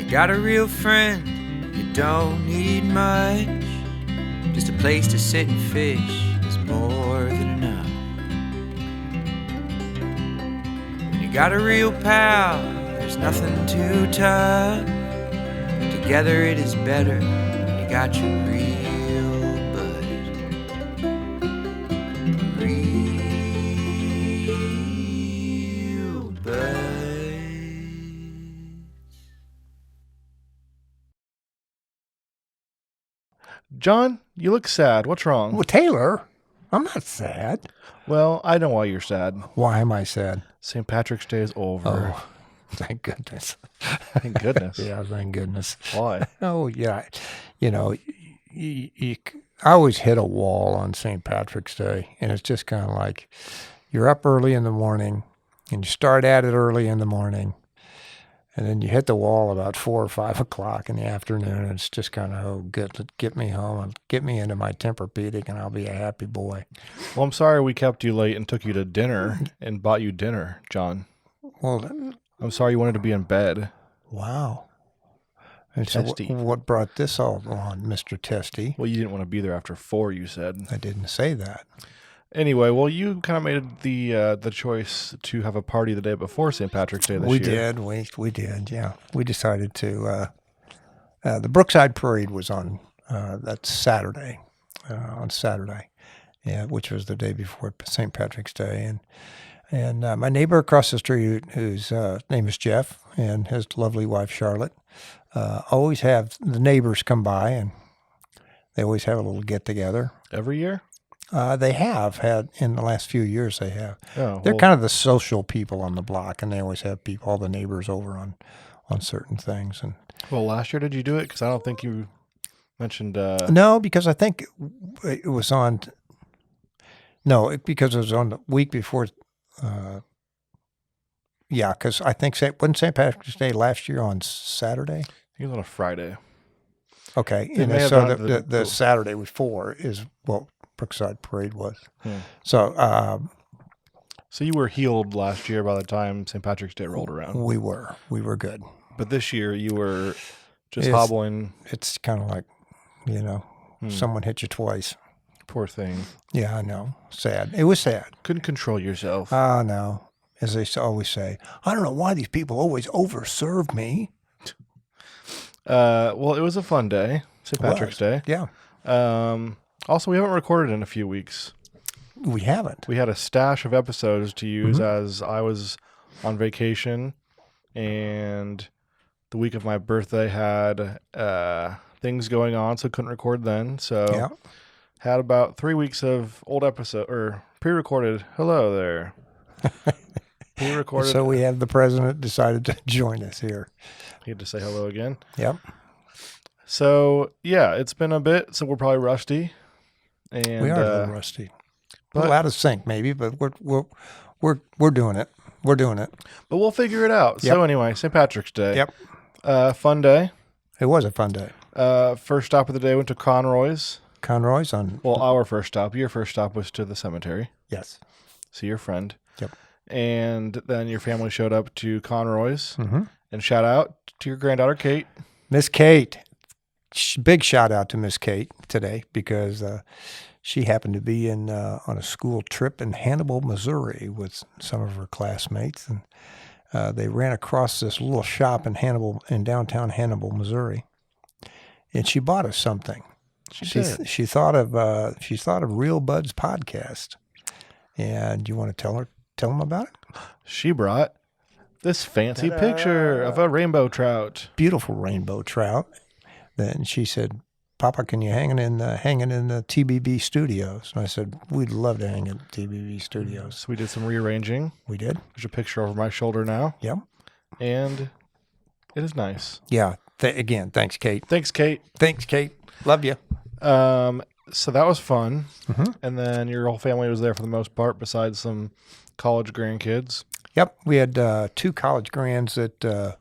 Got a real friend, you don't need much. Just a place to sit and fish is more than enough. When you got a real pal, there's nothing too tough. Together it is better when you got your real bud. Real bud. John, you look sad. What's wrong? Well, Taylor, I'm not sad. Well, I know why you're sad. Why am I sad? St. Patrick's Day is over. Oh, thank goodness. Thank goodness. Yeah, thank goodness. Why? Oh, yeah. You know, I always hit a wall on St. Patrick's Day, and it's just kind of like you're up early in the morning, and you start at it early in the morning, and then you hit the wall about 4 or 5 o'clock in the afternoon, and it's just kind of, oh, good, get me home and get me into my Tempur-Pedic, and I'll be a happy boy. Well, I'm sorry we kept you late and took you to dinner and bought you dinner, John. Well, I'm sorry you wanted to be in bed. wow. And so Testy. what brought this all on, Mr. Testy? Well, you didn't want to be there after 4, you said. I didn't say that. Anyway, well, you kind of made the choice to have a party the day before St. Patrick's Day this year. We did, yeah. We decided to, the Brookside Parade was on that Saturday, yeah, which was the day before St. Patrick's Day. And my neighbor across the street, whose name is Jeff, and his lovely wife, Charlotte, always have the neighbors come by, and they always have a little get-together. Every year? They have had, in the last few years, they have. Oh, They're kind of the social people on the block, and they always have all the neighbors over on certain things. And well, last year did you do it? Because I don't think you mentioned... No, because I think it was on... No, because it was on the week before... yeah, because I think... Wasn't St. Patrick's Day last year on Saturday? I think it was on a Friday. Okay, They and may have so done the Saturday before is what Brookside Parade was. Hmm. So... So you were healed last year by the time St. Patrick's Day rolled around. We were good. But this year you were just hobbling. It's kind of like, someone hit you twice. Poor thing. Yeah, I know. Sad. It was sad. Couldn't control yourself. Oh, no. As they always say, I don't know why these people always overserve me. Well, it was a fun day, St. Patrick's Day. Yeah. Also, we haven't recorded in a few weeks. We haven't. We had a stash of episodes to use as I was on vacation, and the week of my birthday had things going on, so couldn't record then. So had about 3 weeks of old episode or pre-recorded. Hello there. Pre-recorded. So we have the president decided to join us here. He had to say hello again. Yep. So yeah, it's been a bit, so we're probably rusty. And we are a little rusty. A little out of sync, maybe, but we're doing it. We're doing it. But we'll figure it out. Yep. So anyway, St. Patrick's Day. Yep. Fun day. It was a fun day. First stop of the day went to Conroy's. Conroy's on... Well, our first stop. Your first stop was to the cemetery. Yes. See your friend. Yep. And then your family showed up to Conroy's. Mm-hmm. And shout out to your granddaughter, Kate. Miss Kate. Big shout out to Miss Kate today because... she happened to be on a school trip in Hannibal, Missouri with some of her classmates. And they ran across this little shop in downtown Hannibal, Missouri. And she bought us something. She thought of Real Bud's podcast. And you want to tell them about it? She brought this fancy picture of a rainbow trout. Beautiful rainbow trout. Then she said, Papa, can you hang it in the TBB studios? And I said, we'd love to hang it in TBB studios. So we did some rearranging. We did. There's a picture over my shoulder now. Yep. And it is nice. Yeah. Again, thanks, Kate. Thanks, Kate. Love you. So that was fun. Mm-hmm. And then your whole family was there for the most part, besides some college grandkids. Yep. We had 2 college grands that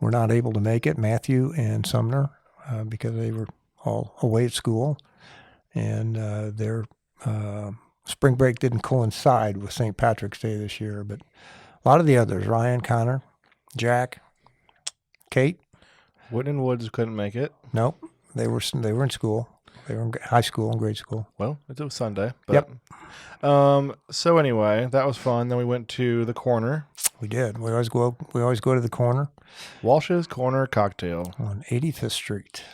were not able to make it, Matthew and Sumner, because they were all away at school, and their spring break didn't coincide with St. Patrick's Day this year, but a lot of the others, Ryan, Connor, Jack, Kate. Wood and Woods couldn't make it. Nope. They were in school. They were in high school and grade school. Well, it was Sunday. But, yep. So anyway, that was fun. Then we went to the corner. We did. We always go to the corner. Walsh's Corner Cocktail On 85th Street.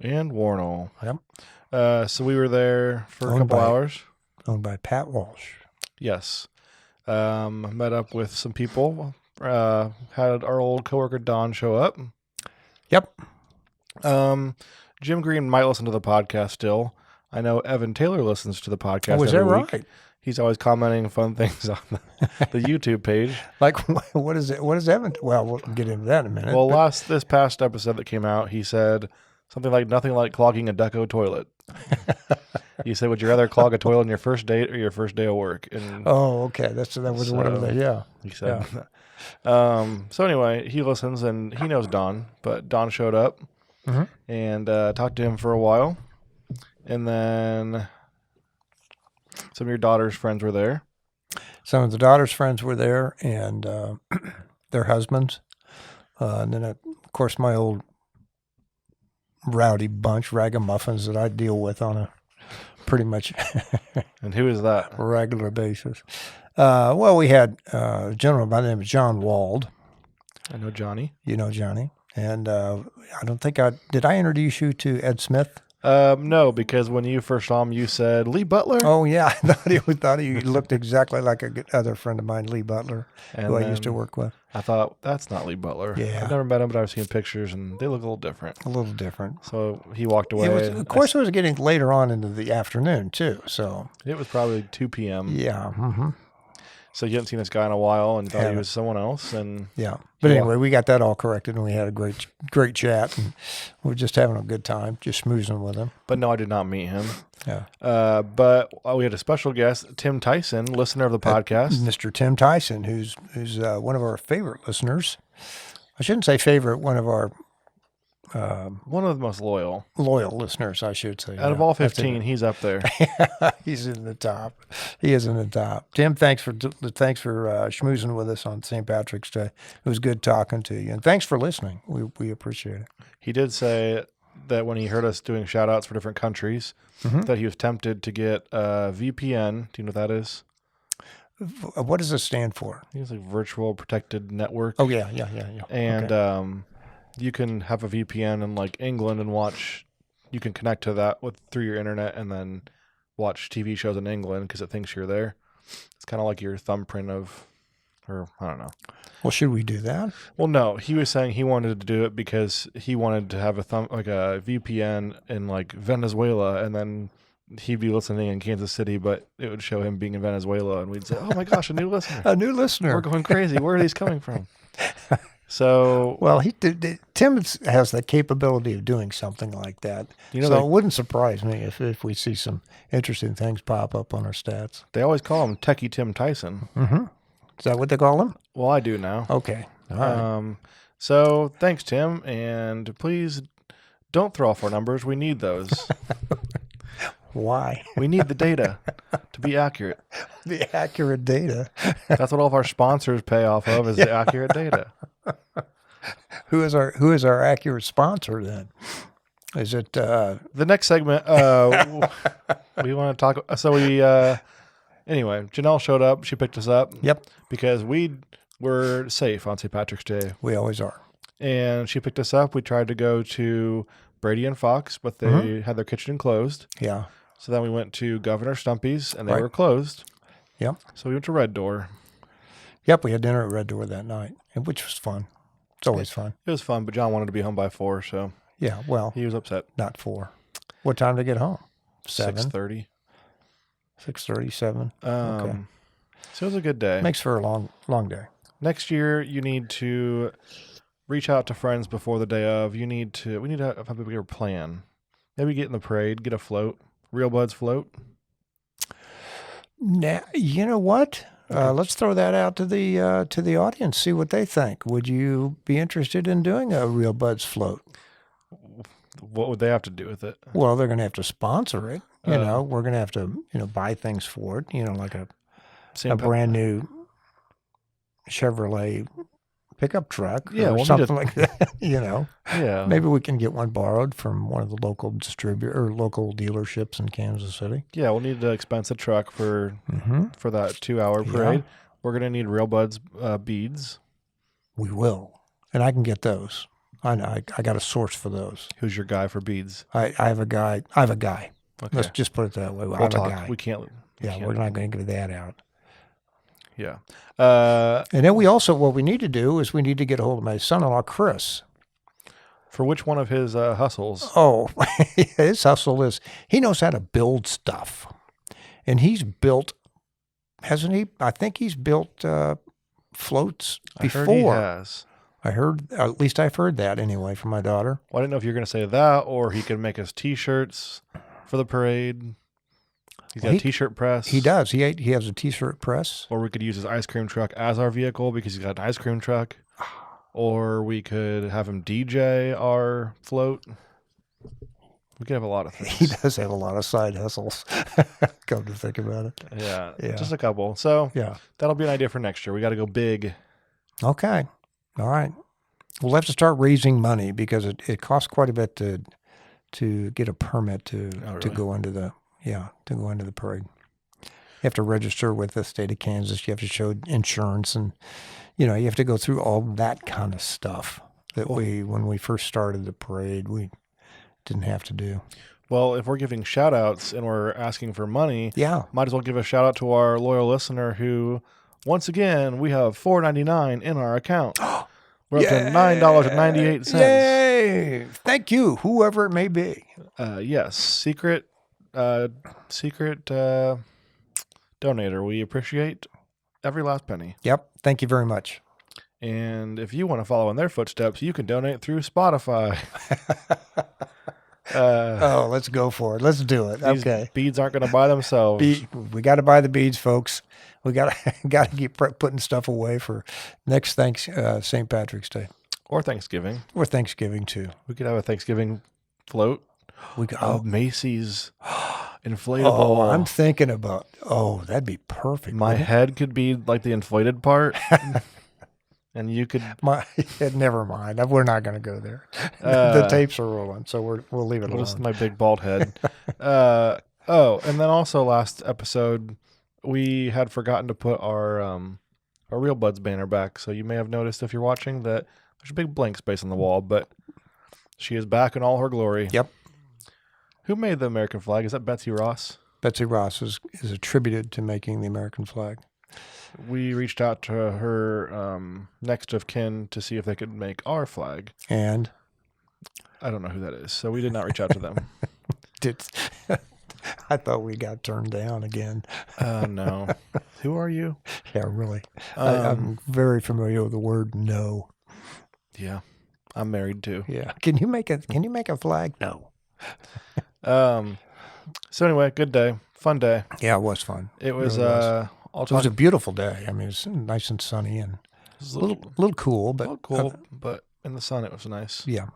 in Warnell. Yep. So we were there for a couple hours. Owned by Pat Walsh. Yes. Met up with some people. Had our old coworker Don show up. Yep. Jim Green might listen to the podcast still. I know Evan Taylor listens to the podcast. Oh, is that every week. right? He's always commenting fun things on the YouTube page. Like, what is it? What is Evan? Well, we'll get into that in a minute. Well, this past episode that came out, he said something like nothing like clogging a Deco toilet. He said, would you rather clog a toilet on your first date or your first day of work? And oh, okay. That was whatever that. Yeah. He said. Yeah. So anyway, he listens and he knows Don, but Don showed up and talked to him for a while. And then some of your daughter's friends were there. Some of the daughter's friends were there and their husbands. And then, of course, my old rowdy bunch, ragamuffins that I deal with on a pretty much And who is that? regular basis. Well, we had a gentleman by the name of John Wald. I know Johnny. You know Johnny. And I don't think did I introduce you to Ed Smith? No, because when you first saw him, you said Lee Butler. Oh, yeah. I thought he looked exactly like a other friend of mine, Lee Butler, who I used to work with. I thought, that's not Lee Butler. Yeah. I've never met him, but I've seen pictures, and they look a little different. A little different. So he walked away. Of course, it was getting later on into the afternoon, too. So it was probably 2 p.m. Yeah. Mm-hmm. So you hadn't seen this guy in a while and thought he was someone else. And yeah. But anyway, we got that all corrected, and we had a great chat, and we were just having a good time, just schmoozing with him. But no, I did not meet him. Yeah. But we had a special guest, Tim Tyson, listener of the podcast. Mr. Tim Tyson, who's one of our favorite listeners. I shouldn't say favorite, one of our one of the most loyal listeners, I should say. Out of all 15, he's up there. He's in the top. He is in the top. Tim, thanks for schmoozing with us on St. Patrick's Day. It was good talking to you, and thanks for listening. We appreciate it. He did say that when he heard us doing shout outs for different countries, that he was tempted to get VPN. Do you know what that is? What does it stand for? I think it's like Virtual Protected Network. Oh, yeah. And okay. You can have a VPN in like England and watch. You can connect to that through your internet and then watch TV shows in England because it thinks you're there. It's kind of like your thumbprint or I don't know. Well, should we do that? Well, no. He was saying he wanted to do it because he wanted to have a VPN in like Venezuela, and then he'd be listening in Kansas City, but it would show him being in Venezuela, and we'd say, "Oh my gosh, a new listener! A new listener! We're going crazy. Where are these coming from?" So, well, Tim has the capability of doing something like that. It wouldn't surprise me if we see some interesting things pop up on our stats. They always call him Techie Tim Tyson. Mm-hmm. Is that what they call him? Well, I do now. Okay. All right. So thanks, Tim, and please don't throw off our numbers. We need those. Why? We need the data to be accurate. The accurate data. That's what all of our sponsors pay off of is the accurate data. Who is our accurate sponsor then? Is it the next segment? We want to talk. So anyway, Janelle showed up. She picked us up. Yep. Because we were safe on St. Patrick's Day. We always are. And she picked us up. We tried to go to Brady and Fox, but they had their kitchen closed. Yeah. So then we went to Governor Stumpy's, and they were closed. Yep. So we went to Red Door. Yep, we had dinner at Red Door that night, which was fun. It's always fun. It was fun, but John wanted to be home by 4, so yeah, well, he was upset. Not 4. What time to get home? 7? 6:30. 6:30, 7. Okay. So it was a good day. Makes for a long day. Next year, you need to reach out to friends before the day of. We need to have a bigger plan. Maybe get in the parade, get a float. Real Buds float. Now, you know what? Let's throw that out to the audience. See what they think. Would you be interested in doing a Real Buds float? What would they have to do with it? Well, they're going to have to sponsor it. We're going to have to buy things for it. Like a brand new Chevrolet pickup truck Yeah, or we'll need something like that. Yeah. Maybe we can get one borrowed from one of the local local dealerships in Kansas City. Yeah, we'll need to expense a truck for that 2-hour parade. We're going to need Real Buds beads. We will. And I can get those. I know. I got a source for those. Who's your guy for beads? I have a guy. I have a guy. Okay. Let's just put it that way. I We'll have talk. a guy. We can't. We're not going to give that out. Yeah. And then what we need to do is we need to get a hold of my son-in-law, Chris. For which one of his hustles? Oh, his hustle is he knows how to build stuff. And he's built, hasn't he? I think he's built floats before. I heard he has. At least I've heard that anyway from my daughter. Well, I didn't know if you were going to say that, or he can make us T-shirts for the parade. He's got a T-shirt press. He does. He has a T-shirt press. Or we could use his ice cream truck as our vehicle because he's got an ice cream truck. Or we could have him DJ our float. We could have a lot of things. He does have a lot of side hustles. Come to think about it. Yeah, just a couple. So that'll be an idea for next year. We got to go big. Okay. All right. We'll have to start raising money because it costs quite a bit to get a permit to go into the parade. You have to register with the state of Kansas. You have to show insurance, and you have to go through all that kind of stuff that when we first started the parade, we didn't have to do. Well, if we're giving shout outs and we're asking for money, might as well give a shout out to our loyal listener who, once again, we have $4.99 in our account. We're up to $9.98. Yay! Thank you, whoever it may be. Yes, secret donator. We appreciate every last penny. Yep. Thank you very much. And if you want to follow in their footsteps, you can donate through Spotify. Let's go for it. Let's do it. Okay. Beads aren't going to buy themselves. We got to buy the beads, folks. We got to keep putting stuff away for next St. Patrick's Day or Thanksgiving. Or Thanksgiving too. We could have a Thanksgiving float. We could Macy's inflatable. Oh, I'm thinking about. Oh, that'd be perfect. My head could be like the inflated part. And you could. Never mind. We're not going to go there. The tapes are rolling, so we'll leave it alone. Just my big bald head. And then also last episode, we had forgotten to put our Real Buds banner back. So you may have noticed if you're watching that there's a big blank space on the wall, but she is back in all her glory. Yep. Who made the American flag? Is that Betsy Ross? Betsy Ross is attributed to making the American flag. We reached out to her next of kin to see if they could make our flag. And? I don't know who that is, so we did not reach out to them. I thought we got turned down again. No. Who are you? Yeah, really. I'm very familiar with the word no. Yeah. I'm married too. Yeah. Can you make a flag? No. So anyway, good day. Fun day. Yeah, it was fun. It was it was a beautiful day. I mean, it was nice and sunny and a little cool, but but in the sun it was nice. Yeah.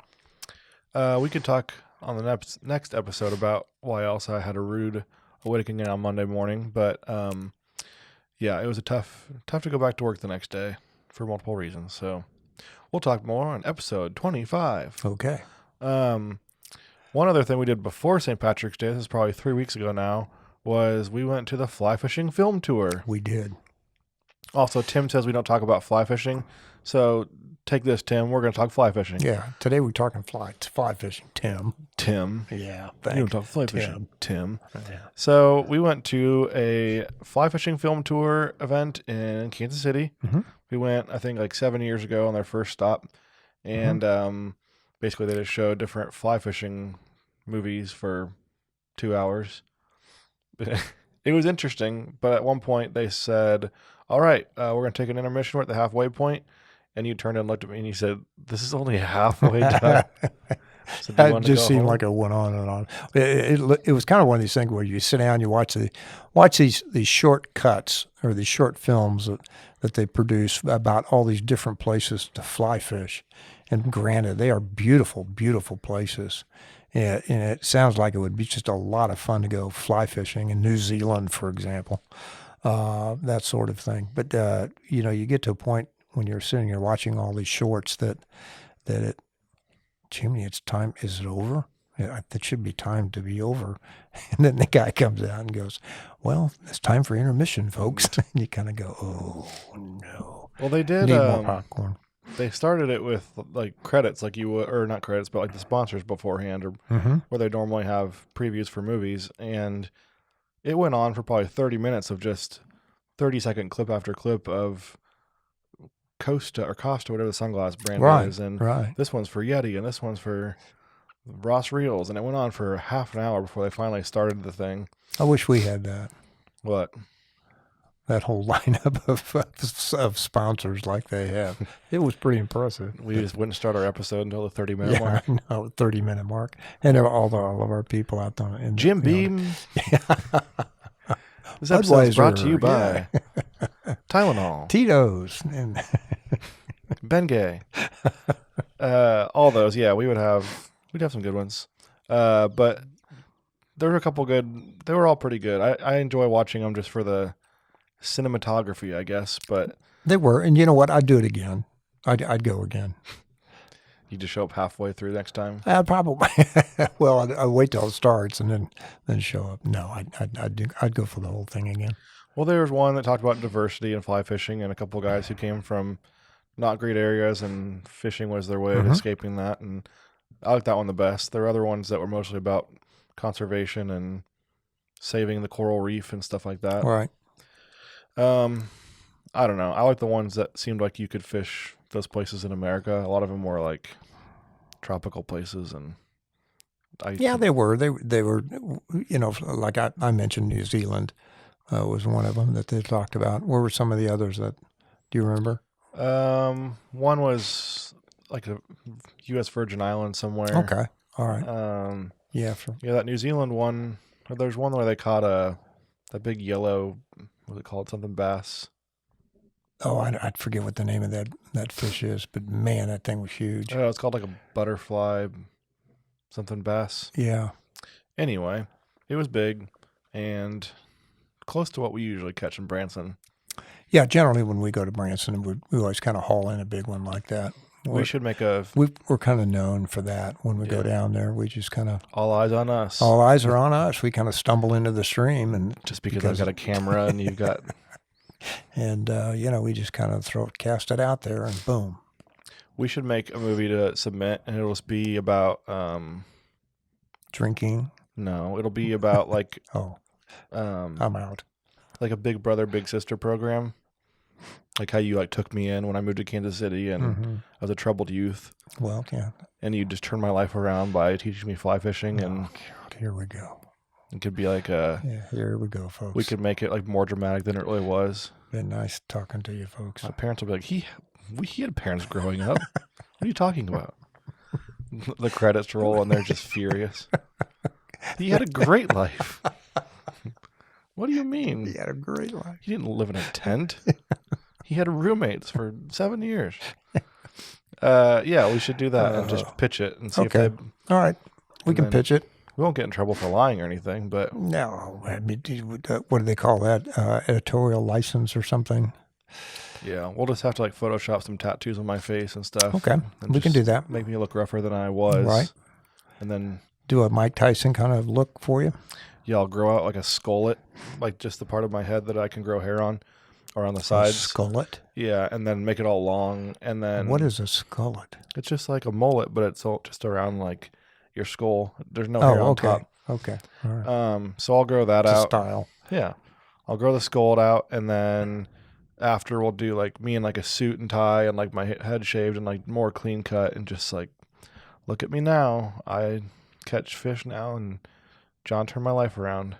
We could talk on the next episode about why else I had a rude awakening on Monday morning, but yeah, it was tough to go back to work the next day for multiple reasons. So we'll talk more on episode 25. Okay. One other thing we did before St. Patrick's Day, this is probably 3 weeks ago now, was we went to the fly fishing film tour. We did. Also, Tim says we don't talk about fly fishing. So take this, Tim. We're going to talk fly fishing. Yeah. Today we're talking fly fishing, Tim. Yeah. Thanks. You don't talk fly fishing, Tim. Yeah. So we went to a fly fishing film tour event in Kansas City. Mm-hmm. We went, I think, like 7 years ago on their first stop. And basically they just showed different fly fishing movies for 2 hours. It was interesting, but at one point they said, all right, we're going to take an intermission. We're at the halfway point. And you turned and looked at me and you said, this is only halfway done. So it just seemed like it went on and on. It was kind of one of these things where you sit down, you watch these short cuts or these short films that they produce about all these different places to fly fish. And granted, they are beautiful, beautiful places. And it sounds like it would be just a lot of fun to go fly fishing in New Zealand, for example, that sort of thing. But, you get to a point when you're sitting here watching all these shorts Jiminy, it's time. Is it over? Yeah, it should be time to be over. And then the guy comes out and goes, well, it's time for intermission, folks. And you kind of go, oh, no. Well, they did. Need more popcorn. They started it with like credits, like you would, or not credits, but like the sponsors beforehand, or where they normally have previews for movies. And it went on for probably 30 minutes of just 30-second clip after clip of Costa, whatever the sunglass brand is. And this one's for Yeti, and this one's for Ross Reels. And it went on for half an hour before they finally started the thing. I wish we had that. What? That whole lineup of sponsors like they have. It was pretty impressive. We just wouldn't start our episode until the 30-minute mark. Yeah, no, 30-minute mark. And all of our people out there. Jim Beam. This episode is brought to you by Tylenol. Tito's. And Bengay. All those. Yeah, we'd have some good ones. But there were a couple good. They were all pretty good. I enjoy watching them just for the cinematography, I guess. But they were. And you know what? I'd do it again. I'd go again. You just show up halfway through next time? I'd probably. Well, I'd wait till it starts and then show up. No, I'd go for the whole thing again. Well, there was one that talked about diversity and fly fishing, and a couple of guys who came from not great areas, and fishing was their way of escaping that. And I like that one the best. There are other ones that were mostly about conservation and saving the coral reef and stuff like that. Right. I don't know. I like the ones that seemed like you could fish those places in America. A lot of them were like tropical places, and they were. They were. You know, like I mentioned, New Zealand was one of them that they talked about. Where were some of the others that? Do you remember? One was like a U.S. Virgin Island somewhere. Okay, all right. Yeah, that New Zealand one. There's one where they caught that big yellow. What was it called? Something bass. Oh, I'd forget what the name of that fish is, but man, that thing was huge. Oh, it's called like a butterfly, something bass. Yeah. Anyway, it was big and close to what we usually catch in Branson. Yeah, generally when we go to Branson, we always kind of haul in a big one like that. We should make we're kind of known for that when we go down there. We just kind of all eyes on us. All eyes are on us. We kind of stumble into the stream, and just because I've got a camera and you've got. And, we just kind of cast it out there and boom. We should make a movie to submit, and it'll be about... drinking? No, it'll be about like... I'm out. Like a Big Brother, Big Sister program. Like how you took me in when I moved to Kansas City, and I was a troubled youth. Well, yeah. And you just turned my life around by teaching me fly fishing. Oh, and God, here we go. It could be like a... Yeah, here we go, folks. We could make it like more dramatic than it really was. Been nice talking to you, folks. My parents will be like, he had parents growing up. What are you talking about? The credits roll and they're just furious. He had a great life. What do you mean? He had a great life. He didn't live in a tent. He had roommates for 7 years. Yeah, we should do that and just pitch it and see if they... All right. We can pitch it. We won't get in trouble for lying or anything, but... No. I mean, what do they call that? Editorial license or something? Yeah, we'll just have to Photoshop some tattoos on my face and stuff. Okay, we can do that. Make me look rougher than I was. Right. And then... Do a Mike Tyson kind of look for you? Yeah, I'll grow out like a skullet, like just the part of my head that I can grow hair on, or on the sides. A skullet? Yeah, and then make it all long, and then... What is a skullet? It's just like a mullet, but it's all just around your skull. There's no hair on top. Okay. All right. So I'll grow that out. Style. Yeah. I'll grow the skull out, and then after we'll do me in a suit and tie and my head shaved and more clean cut and just look at me now. I catch fish now, and John turned my life around.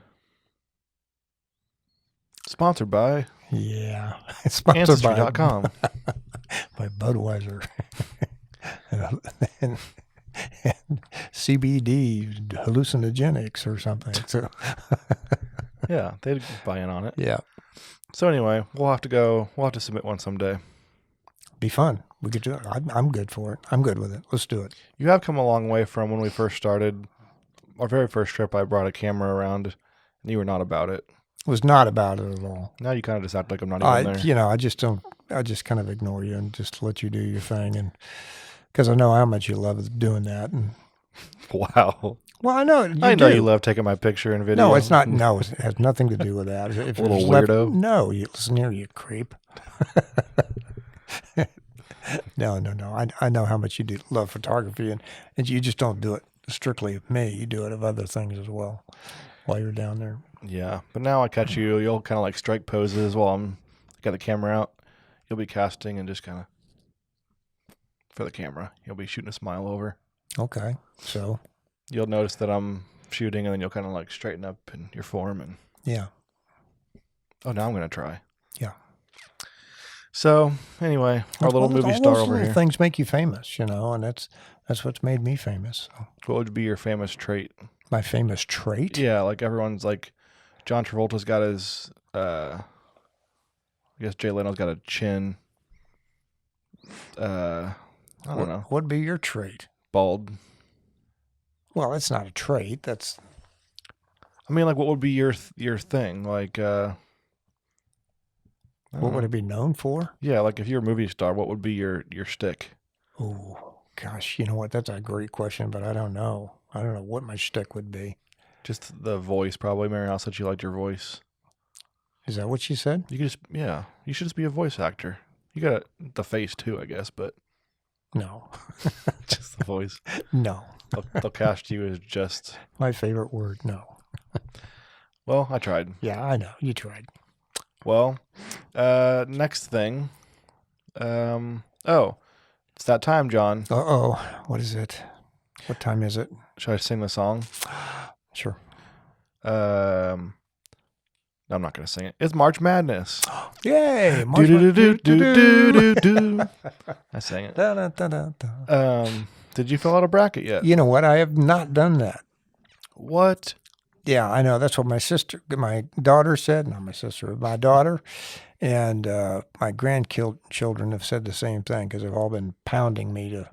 Sponsored by... Yeah. It's sponsored Ancestry.com. By Budweiser. and CBD hallucinogenics or something. So yeah, they'd buy in on it. Yeah. So anyway, we'll have to submit one someday. Be fun. We could do it. I'm good for it. I'm good with it. Let's do it. You have come a long way from when we first started. Our very first trip, I brought a camera around, and you were not about it. It was not about it at all. Now you kind of just act like I'm not even there. I just don't just kind of ignore you and just let you do your thing, and because I know how much you love doing that. And Wow. well, I know I know do. you love taking my picture and video. No, it's not. No, it has nothing to do with that. If Little it's left- weirdo. no, you listen here, you creep. No. I know how much you do love photography, and you just don't do it strictly of me. You do it of other things as well while you're down there. Yeah, but now I catch you. You'll kind of like strike poses while I'm got the camera out. You'll be casting and just kind of for the camera. You'll be shooting a smile over. Okay, so You'll notice that I'm shooting, and then you'll kind of like straighten up in your form. And yeah, now I'm gonna try. yeah. So anyway, our little movie all star those over little here. things make you famous, and that's what's made me famous. So, What would be your famous trait? my famous trait. Yeah, like everyone's like, John Travolta's got his. I guess Jay Leno's got a chin. I don't know. What'd be your trait? Bald. Well, that's not a trait. That's I mean, like, what would be your thing? Like, I don't what know. would it be known for? Yeah, like if you're a movie star, what would be your shtick? Oh, gosh, you know what? That's a great question, but I don't know. I don't know what my shtick would be. Just the voice, probably. Mary Alice said you liked your voice. Is that what she said? You could you should just be a voice actor. You got the face too, I guess, but No, just the voice. no. They'll cast you as just. My favorite word, no. Well, I tried. Yeah, I know. You tried. Well, next thing. It's that time, John. Uh-oh. What is it? What time is it? Should I sing the song? Sure. No, I'm not going to sing it. It's March Madness. Yay! Do-do-do-do-do-do-do. I sang it. Da-da-da-da-da. Did you fill out a bracket yet? You know what? I have not done that. What? Yeah, I know. That's what my daughter said. Not my sister, my daughter. And my grandchildren have said the same thing because they've all been pounding me to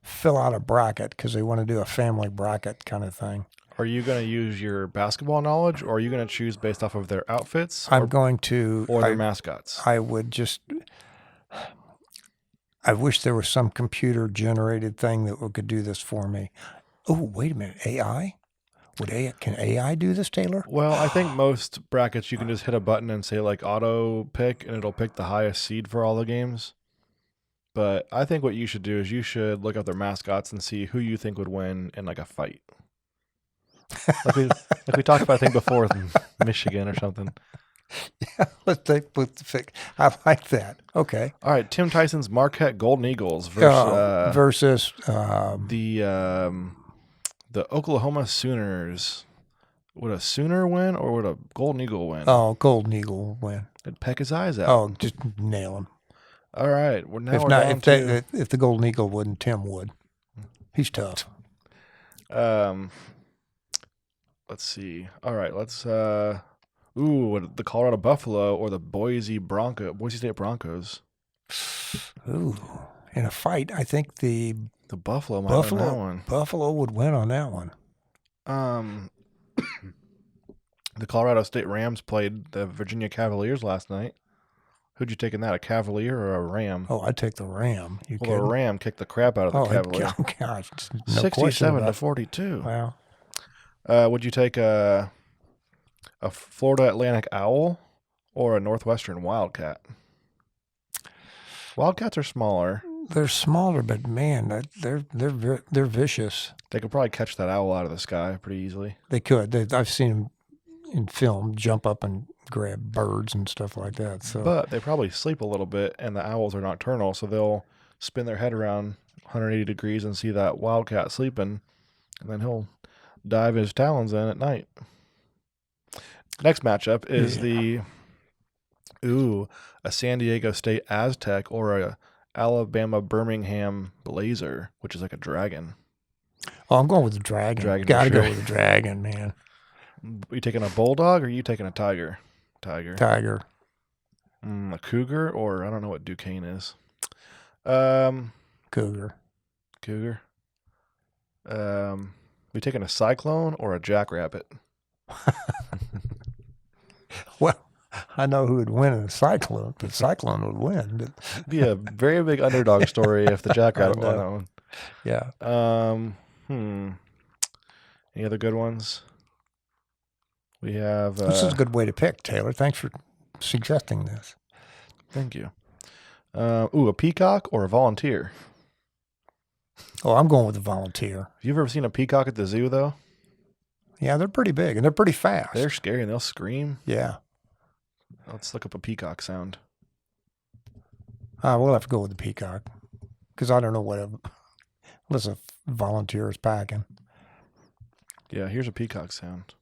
fill out a bracket because they want to do a family bracket kind of thing. Are you going to use your basketball knowledge, or are you going to choose based off of their outfits? I'm going to. Or their mascots? I would just. I wish there was some computer-generated thing that could do this for me. Oh, wait a minute. AI? Can AI do this, Taylor? Well, I think most brackets you can just hit a button and say like auto pick, and it'll pick the highest seed for all the games. But I think what you should do is you should look up their mascots and see who you think would win in like a fight. Like we talked about, I think, before in Michigan or something. Yeah, let's take the pick. I like that. Okay. All right, Tim Tyson's Marquette Golden Eagles versus the Oklahoma Sooners. Would a Sooner win or would a Golden Eagle win? Oh, Golden Eagle will win. It'd peck his eyes out. Oh, just nail him. All right. Well, now If the Golden Eagle wouldn't, Tim would. He's tough. Let's see. All right, let's the Colorado Buffalo or the Boise State Broncos. Ooh. In a fight, I think the Buffalo might win that one. Buffalo would win on that one. The Colorado State Rams played the Virginia Cavaliers last night. Who'd you take in that, a Cavalier or a Ram? Oh, I'd take the Ram. The Ram kicked the crap out of the Cavalier. Oh, gosh. No 67-42. Wow. Would you take a Florida Atlantic Owl or a Northwestern Wildcat? Wildcats are smaller. They're smaller, but man, they're vicious. They could probably catch that owl out of the sky pretty easily. They could. I've seen them in film jump up and grab birds and stuff like that. So, but they probably sleep a little bit, and the owls are nocturnal, so they'll spin their head around 180 degrees and see that wildcat sleeping, and then he'll dive his talons in at night. Next matchup is a San Diego State Aztec or a Alabama Birmingham Blazer, which is like a dragon. Oh, I'm going with the dragon. Gotta go with the dragon, man. Are you taking a bulldog or are you taking a tiger? Tiger. A cougar, or I don't know what Duquesne is. Cougar. We taking a cyclone or a jackrabbit? Well, I know who would win in a cyclone, but cyclone would win. But It'd be a very big underdog story if the Jackrabbit won that one. yeah. Any other good ones? We have. This is a good way to pick, Taylor. Thanks for suggesting this. Thank you. A peacock or a volunteer? Oh, I'm going with the volunteer. Have you ever seen a peacock at the zoo, though? Yeah, they're pretty big and they're pretty fast. They're scary and they'll scream. Yeah. Let's look up a peacock sound. We'll have to go with the peacock because I don't know unless a volunteer is packing. Yeah, here's a peacock sound.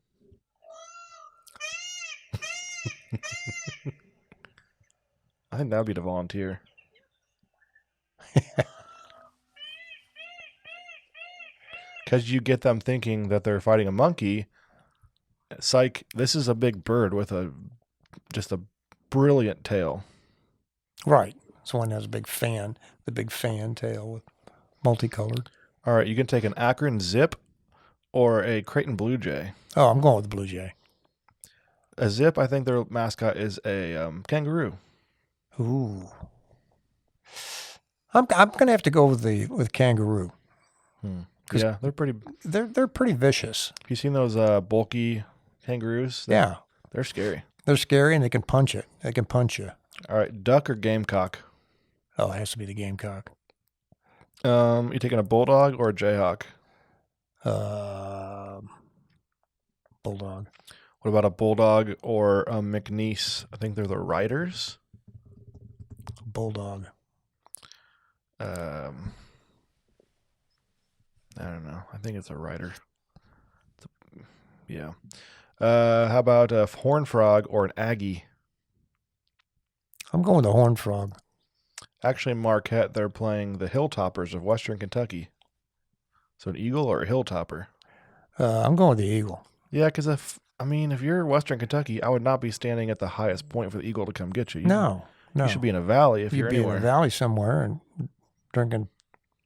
I think that would be the volunteer. Because you get them thinking that they're fighting a monkey. Psych, this is a big bird with just a brilliant tail. Right. So one has the big fan tail with multicolored. All right, you can take an Akron Zip or a Creighton Blue Jay. Oh, I'm going with the Blue Jay. A Zip, I think their mascot is a kangaroo. Ooh. I'm going to have to go with kangaroo. Yeah, they're pretty. They're pretty vicious. Have you seen those bulky kangaroos? Yeah. They're scary. They're scary and they can punch it. They can punch you. All right, duck or gamecock? Oh, it has to be the gamecock. You taking a bulldog or a jayhawk? Bulldog. What about a bulldog or a McNeese? I think they're the riders. Bulldog. I don't know. I think it's a rider. Yeah. How about a horned frog or an Aggie? I'm going with the horned frog. Actually, Marquette, they're playing the Hilltoppers of Western Kentucky. So an eagle or a Hilltopper? I'm going with the eagle. Yeah, because if you're Western Kentucky, I would not be standing at the highest point for the eagle to come get you. No. You should be in a valley if you're You'd be anywhere. in a valley somewhere and drinking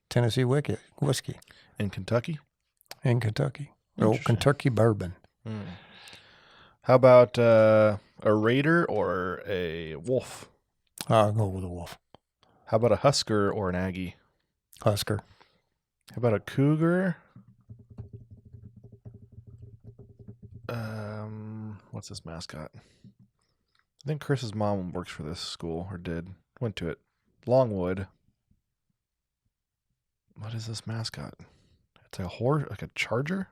Tennessee whiskey. In Kentucky? In Kentucky. Old Interesting. Kentucky bourbon. How about a raider or a wolf? I'll go with a wolf. How about a husker or an Aggie? Husker. How about a cougar? What's this mascot? I think Chris's mom works for this school, or went to it. Longwood. What is this mascot? It's a horse, like a charger?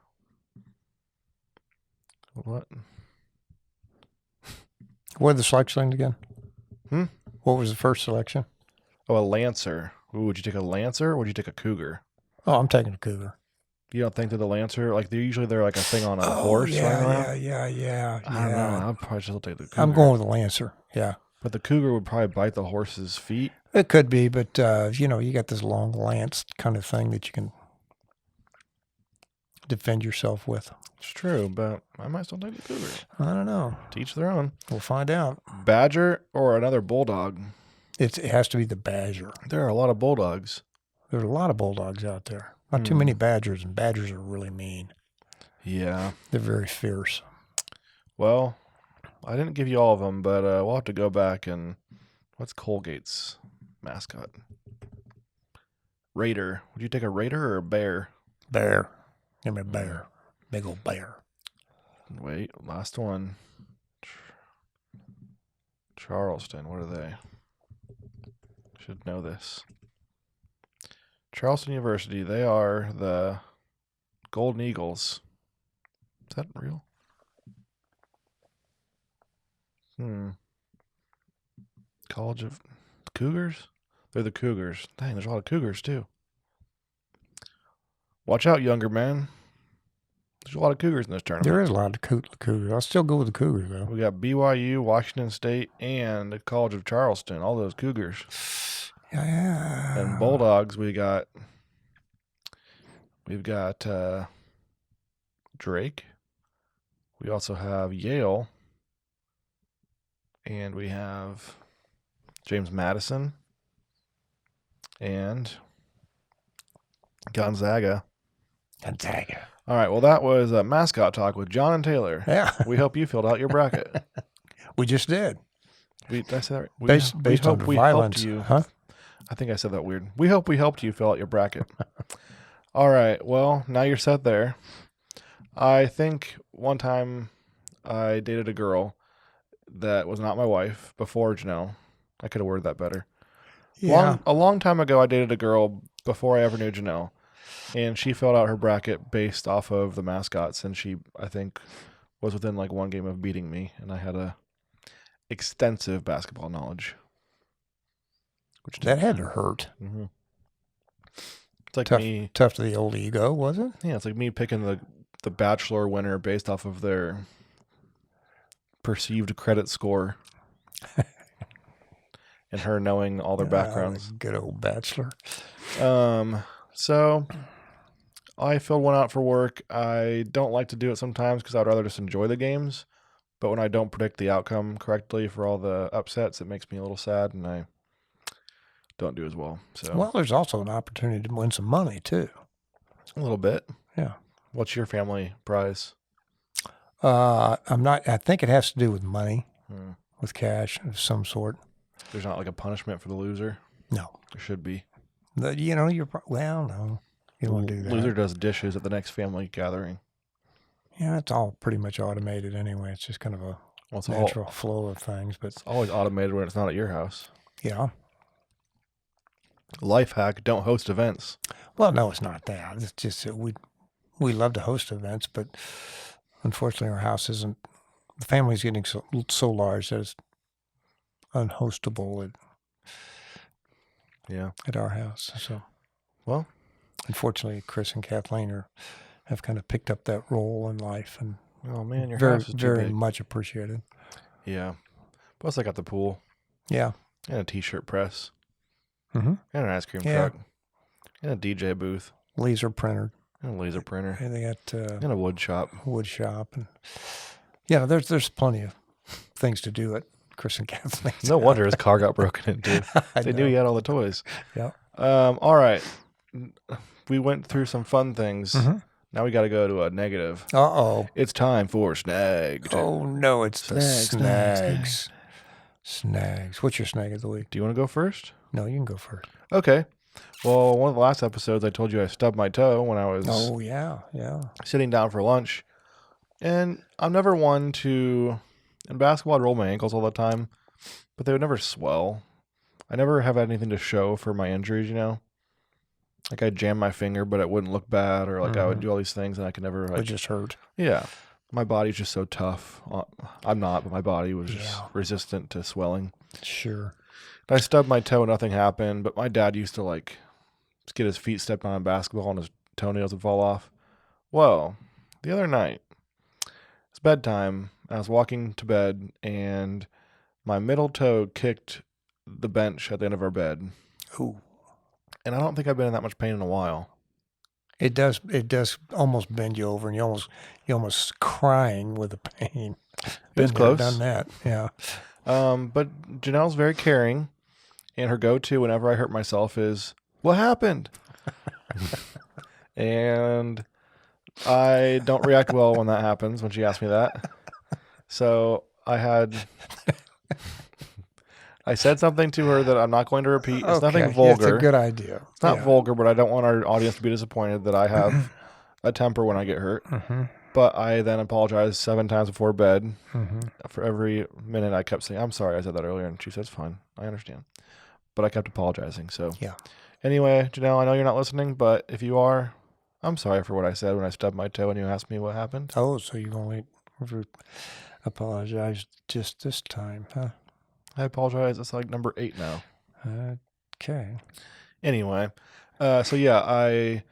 What? What are the selections again? Hmm? What was the first selection? Oh, a lancer. Ooh, would you take a lancer or would you take a cougar? Oh, I'm taking a cougar. You don't think that the lancer, like they're like a thing on a horse running around? Yeah. I don't know. I'd probably still take the cougar. I'm going with the lancer. Yeah. But the cougar would probably bite the horse's feet. It could be, but you got this long lance kind of thing that you can defend yourself with. It's true, but I might still take the cougar. I don't know. To each their own. We'll find out. Badger or another bulldog? It has to be the badger. There are a lot of bulldogs. There's a lot of bulldogs out there. Not too many badgers, and badgers are really mean. Yeah. They're very fierce. Well, I didn't give you all of them, but we'll have to go back and... What's Colgate's mascot? Raider. Would you take a raider or a bear? Bear. Give me a bear. Big old bear. Wait, last one. Charleston. What are they? Should know this. Charleston University. They are the Golden Eagles. Is that real? College of Cougars? They're the Cougars. Dang, there's a lot of Cougars too. Watch out, younger man. There's a lot of Cougars in this tournament. There is a lot of Cougars. I'll still go with the Cougars, though. We got BYU, Washington State, and the College of Charleston. All those Cougars. Yeah. And Bulldogs, we've got Drake. We also have Yale. And we have James Madison. And Gonzaga. Gonzaga. All right, well, that was Mascot Talk with John and Taylor. Yeah. We hope you filled out your bracket. We just did. Did I say that right? Based on violence. You. Huh? I think I said that weird. We hope we helped you fill out your bracket. All right. Well, now you're set there. I think one time I dated a girl that was not my wife before Janelle. I could have worded that better. Yeah. A long time ago, I dated a girl before I ever knew Janelle. And she filled out her bracket based off of the mascots. And she, I think, was within like one game of beating me. And I had a extensive basketball knowledge. That had to hurt. Mm-hmm. It's like tough to the old ego, was it? Yeah, it's like me picking the Bachelor winner based off of their perceived credit score. And her knowing all their backgrounds. Good old Bachelor. So I filled one out for work. I don't like to do it sometimes because I'd rather just enjoy the games. But when I don't predict the outcome correctly for all the upsets, it makes me a little sad, and I don't do as well. So well, there's also an opportunity to win some money too. A little bit. Yeah. What's your family prize? I'm not. I think it has to do with money, with cash of some sort. There's not like a punishment for the loser? No. There should be. No. You don't want to do that. Loser does dishes at the next family gathering. Yeah, it's all pretty much automated anyway. It's just kind of a natural flow of things. But it's always automated when it's not at your house. Yeah. Life hack, don't host events. Well, no, it's not that. It's just that we love to host events, but unfortunately our house isn't, the family's getting so large that it's unhostable at our house. So, well, unfortunately, Chris and Kathleen have kind of picked up that role in life, and oh man, your very, house is too very big. much appreciated. Yeah. Plus, I got the pool. Yeah. And a t-shirt press. Mm-hmm. And an ice cream truck. And a DJ booth. Laser printer. And a laser printer. And they got and a wood shop. And there's plenty of things to do at Chris and Kathleen's. No wonder his car got broken into. They knew he had all the toys. Yeah. All right. We went through some fun things. Mm-hmm. Now we got to go to a negative. Uh-oh. It's time for Snagged. Oh, no, it's Snags. Snags. What's your snag of the week? Do you want to go first? No, you can go first. Okay. Well, one of the last episodes, I told you I stubbed my toe when I was sitting down for lunch. And I'm never one to, in basketball, I'd roll my ankles all the time, but they would never swell. I never have anything to show for my injuries, Like I'd jam my finger, but it wouldn't look bad, or like I would do all these things and I could never. It just hurt. Yeah. My body's just so tough. I'm not, but my body was just resistant to swelling. Sure. I stubbed my toe, nothing happened, but my dad used to get his feet stepped on in basketball and his toenails would fall off. Well, the other night, it's bedtime. I was walking to bed and my middle toe kicked the bench at the end of our bed. Ooh. And I don't think I've been in that much pain in a while. It does almost bend you over, and you're almost crying with the pain. It was close. Done that, yeah. But Janelle's very caring, and her go-to whenever I hurt myself is, "What happened?" And I don't react well when that happens, when she asks me that. So I said something to her that I'm not going to repeat. It's nothing vulgar. It's a good idea. It's not vulgar, but I don't want our audience to be disappointed that I have a temper when I get hurt. Mm-hmm. But I then apologized 7 times before bed. Mm-hmm. For every minute I kept saying, "I'm sorry, I said that earlier." And she says, "Fine, I understand." But I kept apologizing. So anyway, Janelle, I know you're not listening, but if you are, I'm sorry for what I said when I stubbed my toe and you asked me what happened. Oh, so you've only apologized just this time, huh? I apologize. It's like number 8 now. Okay. Anyway, so yeah, I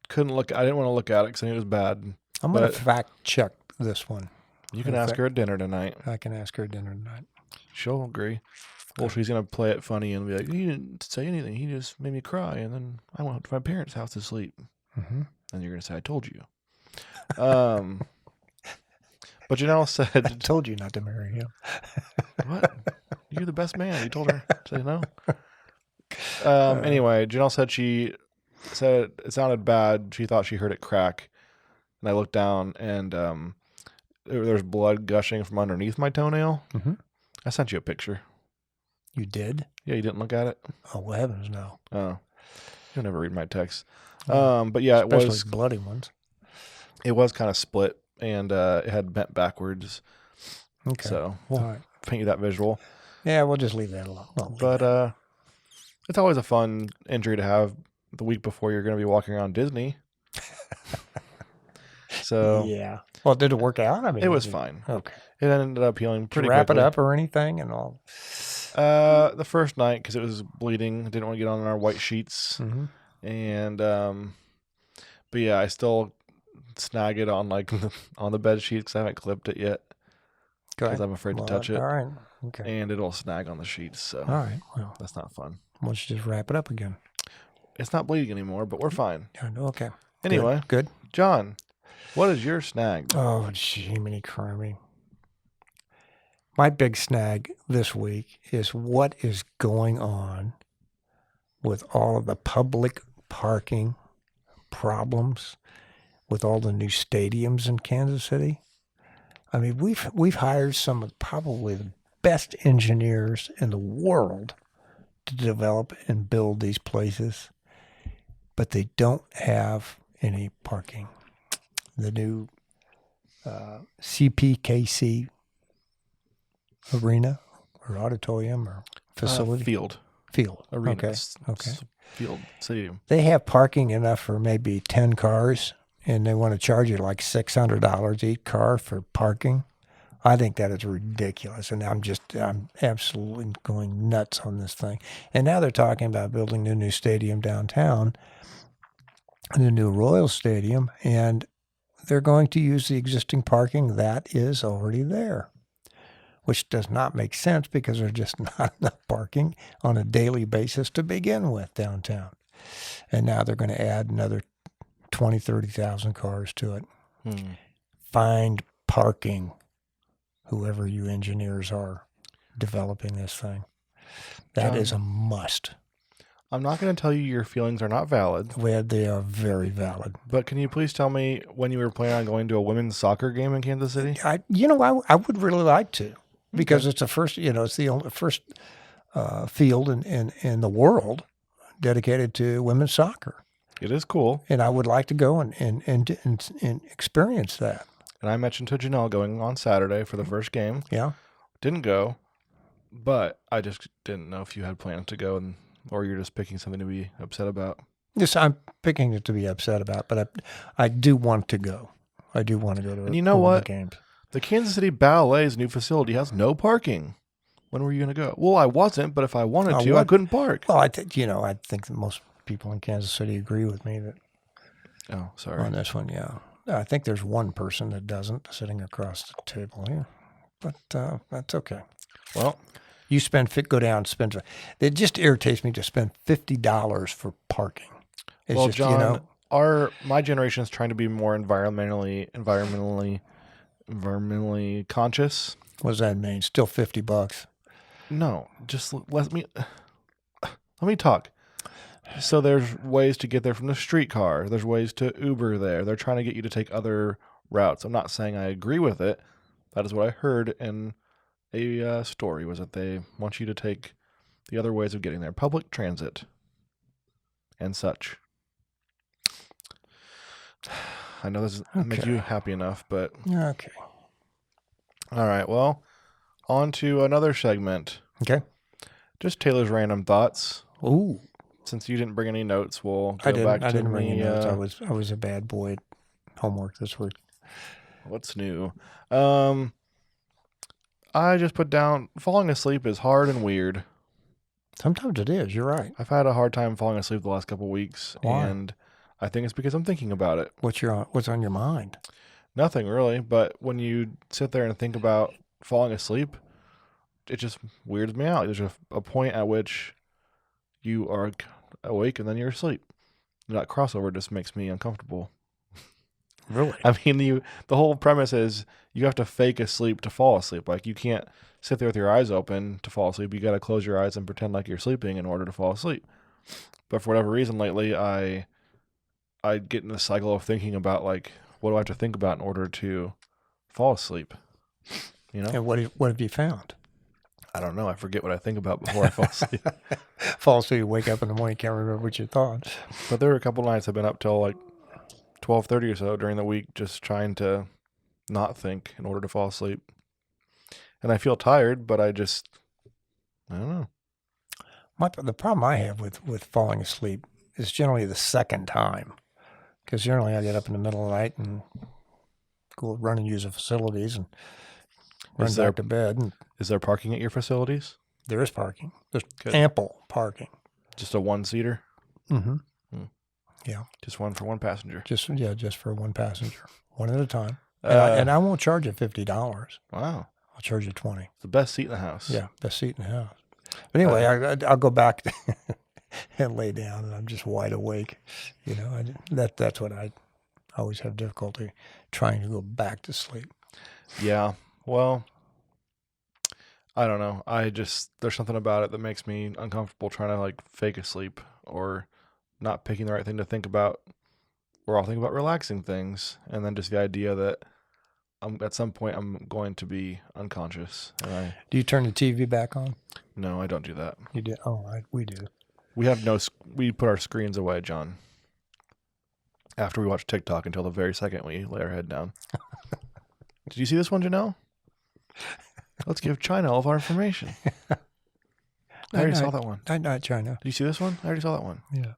didn't want to look at it because I knew it was bad. I'm going to fact check this one. You can ask her at dinner tonight. I can ask her at dinner tonight. She'll agree. Well, she's going to play it funny and be like, "He didn't say anything. He just made me cry. And then I went to my parents' house to sleep." Mm-hmm. And you're going to say, "I told you." But Janelle said, "I told you not to marry him." What? You're the best man. You told her to say no. Anyway, Janelle said it sounded bad. She thought she heard it crack. And I looked down and there's blood gushing from underneath my toenail. Mm-hmm. I sent you a picture. You did? Yeah, you didn't look at it? Oh, heavens, no. Oh. You'll never read my texts. Yeah. But yeah, Especially bloody ones. It was kind of split, and it had bent backwards. Okay. So we'll paint you that visual. Yeah, we'll just leave that alone. But it's always a fun injury to have the week before you're going to be walking around Disney. So yeah. Well, did it work out? I mean, it was fine. Okay. It ended up healing pretty Did you wrap quickly. it up or anything and all? The first night, because it was bleeding, didn't want to get on our white sheets. Mm-hmm. And but yeah, I still snag it on on the bed sheets because I haven't clipped it yet because I'm afraid to touch it. All right. Okay. And it'll snag on the sheets. So all right. Well, that's not fun. Why don't you just wrap it up again? It's not bleeding anymore, but we're fine. Okay. Anyway, good. John, what is your snag? Oh, Jiminy Crummy. My big snag this week is what is going on with all of the public parking problems with all the new stadiums in Kansas City. I mean, we've hired some of probably the best engineers in the world to develop and build these places, but they don't have any parking. The new CPKC arena or auditorium or facility? Field. Arena. Okay. Field. Stadium. They have parking enough for maybe 10 cars, and they want to charge you like $600 each car for parking. I think that is ridiculous, and I'm absolutely going nuts on this thing. And now they're talking about building a new stadium downtown, the new Royal Stadium, and they're going to use the existing parking that is already there, which does not make sense because there's just not enough parking on a daily basis to begin with downtown. And now they're going to add another 20, 30,000 cars to it. Find parking, whoever you engineers are developing this thing. That is a must. I'm not going to tell you your feelings are not valid. Well, they are very valid. But can you please tell me when you were planning on going to a women's soccer game in Kansas City? I would really like to, because it's the first, it's the only first field in the world dedicated to women's soccer. It is cool. And I would like to go and experience that. And I mentioned to Janelle going on Saturday for the first game. Yeah. Didn't go, but I just didn't know if you had plans to go or you're just picking something to be upset about. Yes, I'm picking it to be upset about, but I do want to go. I do want to go to and you know what? The games. The Kansas City Ballet's new facility has no parking. When were you going to go? Well, I wasn't, but if I wanted to, I couldn't park. Well, I think that most people in Kansas City agree with me that. Oh, sorry. On this one, yeah. I think there's one person that doesn't sitting across the table here, but that's okay. Well, you go down and spend. It just irritates me to spend $50 for parking. It's well, just, John, my generation is trying to be more environmentally conscious. What does that mean? Still $50? No, just let me talk. So there's ways to get there from the streetcar. There's ways to Uber there. They're trying to get you to take other routes. I'm not saying I agree with it. That is what I heard in a story, was that they want you to take the other ways of getting there. Public transit and such. I know this doesn't make you happy enough, but... Okay. All right, well, on to another segment. Okay. Just Taylor's random thoughts. Ooh. Since you didn't bring any notes, we'll go back to I didn't bring any notes. I was a bad boy at homework this week. What's new? I just put down falling asleep is hard and weird. Sometimes it is. You're right. I've had a hard time falling asleep the last couple of weeks. Why? And I think it's because I'm thinking about it. What's on your mind? Nothing really, but when you sit there and think about falling asleep, it just weirds me out. There's a point at which you are awake and then you're asleep. That crossover just makes me uncomfortable. Really? I mean, the whole premise is you have to fake asleep to fall asleep. Like, you can't sit there with your eyes open to fall asleep. You got to close your eyes and pretend like you're sleeping in order to fall asleep. But for whatever reason lately, I get in the cycle of thinking about, like, what do I have to think about in order to fall asleep? You know? And what have you found? I don't know. I forget what I think about before I fall asleep. Fall asleep, wake up in the morning, can't remember what you thought. But there were a couple nights I've been up till like 12:30 or so during the week, just trying to not think in order to fall asleep. And I feel tired, but I don't know. The problem I have with falling asleep is generally the second time. Because generally I get up in the middle of the night and go run and use the facilities and run back to bed. And is there parking at your facilities? there is parking. There's Good. ample parking. Just a one-seater? Mm-hmm. Yeah. Just one for one passenger? Just for one passenger. One at a time. And I won't charge you $50. Wow. I'll charge you $20. It's the best seat in the house. Yeah, best seat in the house. But anyway, I'll go back and lay down, and I'm just wide awake. You know, that's what I always have difficulty trying to go back to sleep. Yeah. Well, I don't know. There's something about it that makes me uncomfortable trying to like fake asleep or not picking the right thing to think about. Or I'll think about relaxing things, and then just the idea that at some point I'm going to be unconscious. And Do you turn the TV back on? No, I don't do that. You do? Oh, we do. We put our screens away, John, after we watch TikTok until the very second we lay our head down. Did you see this one, Janelle? Let's give China all of our information. I already saw that one. Not China. Did you see this one? I already saw that one. Yeah.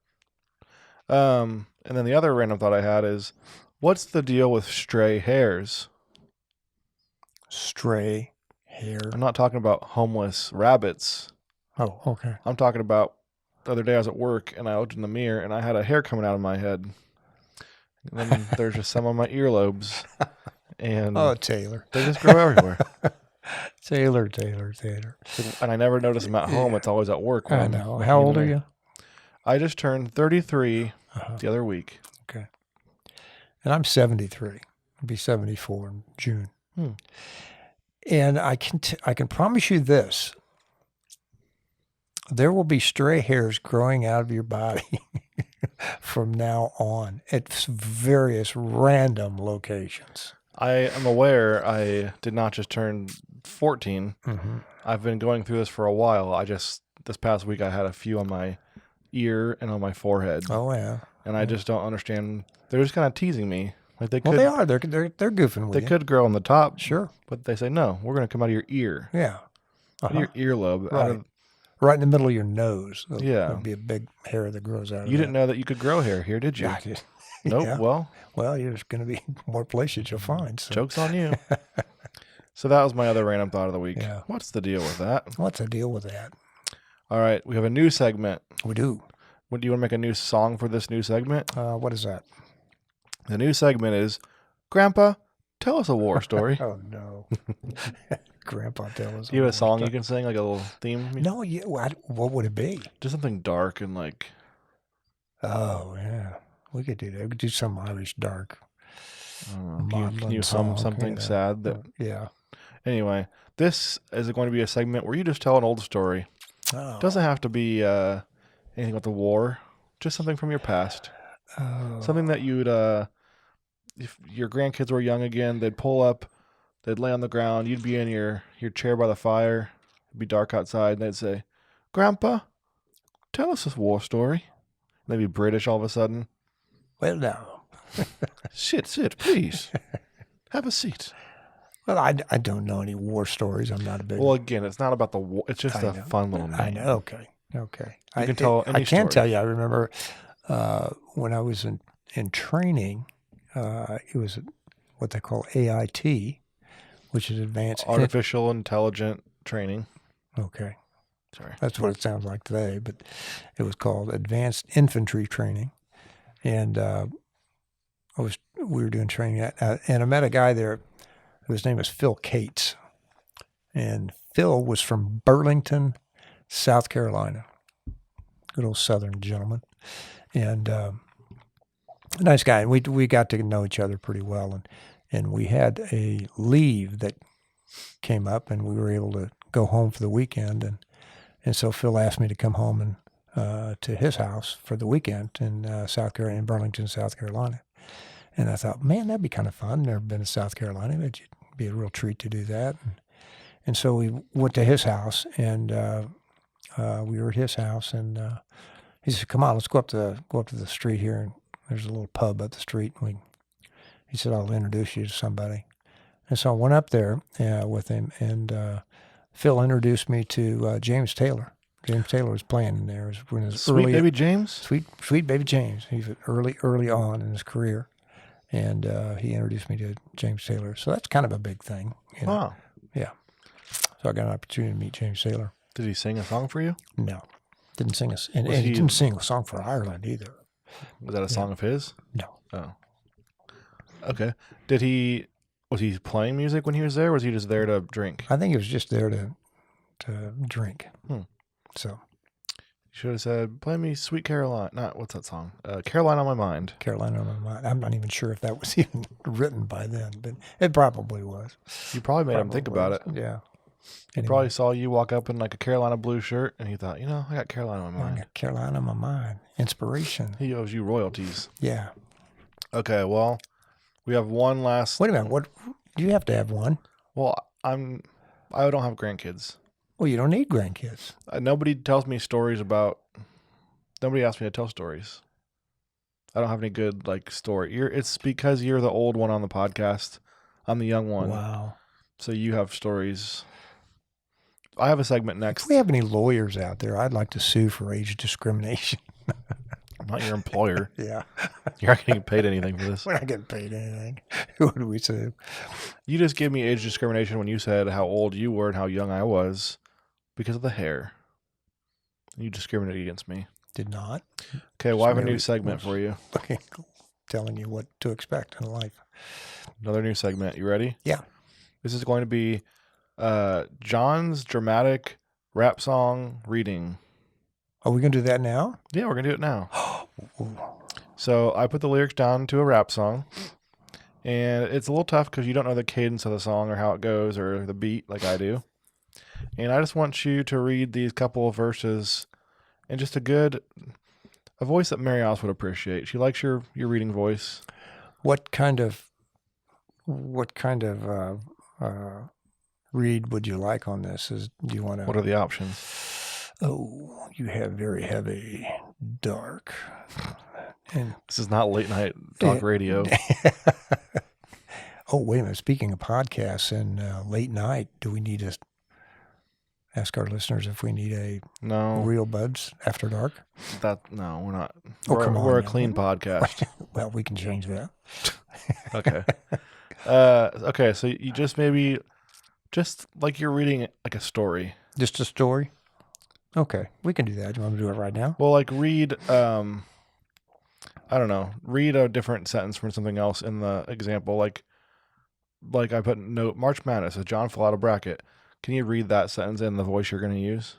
And then the other random thought I had is, what's the deal with stray hares? Stray hair. I'm not talking about homeless rabbits. Oh, okay. I'm talking about the other day I was at work and I looked in the mirror and I had a hair coming out of my head. And then there's just some on my earlobes. And Taylor. they just grow everywhere. Taylor. And I never notice them at home. It's always at work. I know. How old are you? I just turned 33 the other week. Okay. And I'm 73. I'll be 74 in June. And I can promise you this. There will be stray hairs growing out of your body from now on at various random locations. I am aware I did not just turn 14. Mm-hmm. I've been going through this for a while. This past week I had a few on my ear and on my forehead. Oh, yeah. And I just don't understand. They're just kind of teasing me. Like they could. Well, they are. They're goofing with you. They could grow on the top. Sure. But they say, no, we're going to come out of your ear. Yeah. Out of your earlobe. Right. Right in the middle of your nose. Yeah. There'll be a big hair that grows out of You didn't know that you could grow hair here, did you? I did. Nope. Yeah. Well, there's going to be more places you'll find. So. Joke's on you. So that was my other random thought of the week. Yeah. What's the deal with that? What's the deal with that? All right. We have a new segment. We do. Do you want to make a new song for this new segment? What is that? The new segment is, Grandpa, tell us a war story. Oh, no. Grandpa, tell us. Do you have a song you can sing, like a little theme? No, what would it be? Just something dark and like... Oh, yeah. We could do that. We could do some Irish dark. I don't know. Can you hum something sad? Yeah. Anyway, this is going to be a segment where you just tell an old story. Oh. It doesn't have to be anything about the war. Just something from your past. Oh. Something that you'd... if your grandkids were young again, they'd pull up, they'd lay on the ground, you'd be in your chair by the fire, it'd be dark outside, and they'd say, Grandpa, tell us this war story. And they'd be British all of a sudden. Well, no. Sit, please. Have a seat. Well, I don't know any war stories. I'm not a big... Well, again, it's not about the war. It's just a fun little name. I know. Okay. You can tell any I can story. tell you, I remember when I was in training, it was what they call AIT, which is Advanced... Artificial Intelligent Training. Okay. Sorry. That's what it sounds like today, but it was called Advanced Infantry Training. And we were doing training, and I met a guy there whose name was Phil Cates. And Phil was from Burlington, South Carolina. Good old Southern gentleman. And a nice guy. And we got to know each other pretty well. And we had a leave that came up, and we were able to go home for the weekend. And so Phil asked me to come home and to his house for the weekend in South Carolina, in Burlington, South Carolina. And I thought, man, that'd be kind of fun. Never been to South Carolina. It'd be a real treat to do that. And so we went to his house, and we were at his house, and he said, "Come on, let's go up to the street here, and there's a little pub up the street." And he said, "I'll introduce you to somebody." And so I went up there with him, and Phil introduced me to James Taylor. James Taylor was playing in there. It was in his Sweet early, baby James? Sweet baby James. He was early on in his career, and he introduced me to James Taylor. So that's kind of a big thing. You know? Wow. Yeah. So I got an opportunity to meet James Taylor. Did he sing a song for you? No, didn't sing and Was he he- didn't sing a song for Ireland either. Was that a song of his? No. Oh. Okay. Was he playing music when he was there, or was he just there to drink? I think he was just there to drink. So You should have said, play me Sweet Caroline. What's that song? Caroline on My Mind. Carolina on my mind. I'm not even sure if that was even written by then, but it probably was. You probably made him think about it. Yeah. He probably saw you walk up in like a Carolina blue shirt, and he thought, I got Carolina on my I mind. got Carolina on my mind. Inspiration. He owes you royalties. Yeah. Okay, well, we have one last. Wait a minute. What? You have to have one. Well, I don't have grandkids. Well, you don't need grandkids. Nobody tells me stories about. Nobody asks me to tell stories. I don't have any good story. It's because you're the old one on the podcast. I'm the young one. Wow. So you have stories. I have a segment next. If we have any lawyers out there, I'd like to sue for age discrimination. I'm not your employer. Yeah. You're not getting paid anything for this. We're not getting paid anything. Who would we sue? You just gave me age discrimination when you said how old you were and how young I was because of the hair. You discriminated against me. Did not. Okay, well, I have a new segment for you. Okay, telling you what to expect in life. Another new segment. You ready? Yeah. This is going to be John's dramatic rap song reading. Are we going to do that now? Yeah, we're going to do it now. So I put the lyrics down to a rap song, and it's a little tough because you don't know the cadence of the song or how it goes or the beat like I do. And I just want you to read these couple of verses in just a voice that Mary Alice would appreciate. She likes your reading voice. What kind of read would you like on this? Do you want to? What are the options? Oh, you have very heavy, dark, and This is not late night talk radio. oh, wait a minute. Speaking of podcasts and late night, do we need to ask our listeners if we need a No, Real Buds After Dark? no, we're not. Oh, come on We're a now. clean podcast. Well, we can change that. Okay. Okay. So you just like you're reading like a story. Just a story? Okay, we can do that. Do you want to do it right now? Well, like read, I don't know, read a different sentence from something else in the example. Like I put note March Madness. Is John fill out a bracket? Can you read that sentence in the voice you're going to use?